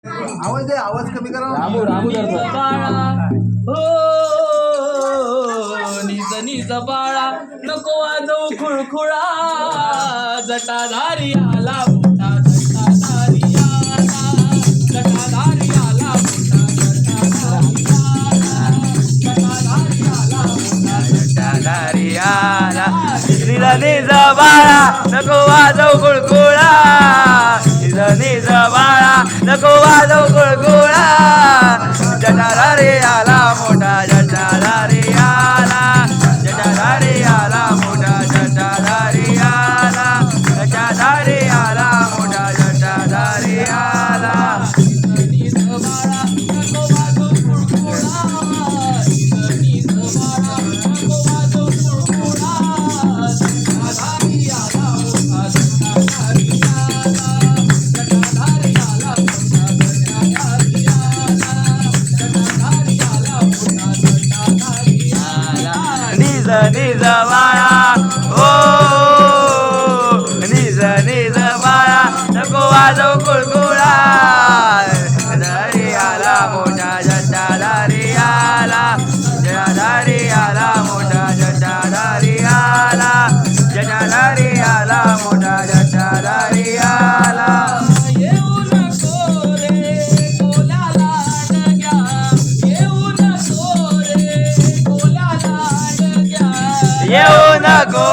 आवाज आहे, आवाज कमी करा. रामू रामू करतो बाळा हो निज निज बाळा नको वाजवू खुळखुळा जटाधारी आला मोठा जटाधारी आला जटाधारी आला मोठा जटाधारी आला जटाधारी आला मोठा जटाधारी आला निज निज बाळा नको वाजव गुळगुळा निज निज बाळा नको वाजव गुळगुळा जटाधारी आला मोठा जटाधारी आला जटाधारी आला मोठा जटाधारी आला जटाधारी आला मोठा जटाधारी आला निज बाळा नको वाजवू खुळखुळा निज बाळा नको वाजवू खुळखुळा जटाधारी आला मोठा जटाधारी आला जटाधारी आला मोठा जटाधारी आला जटाधारी आला मोठा जटाधारी आला निज निज बाळा ओ निज निज बाळा नको वाजव गुळगुळा जटाधारी आला मोठा जटाधारी आला जटाधारी आला मोठा जटाधारी आला जटाधारी आला मोठा जटाधारी आला येऊ नको रे कोल्याला अडग्या येऊ नको रे कोल्याला अडग्या येऊ नको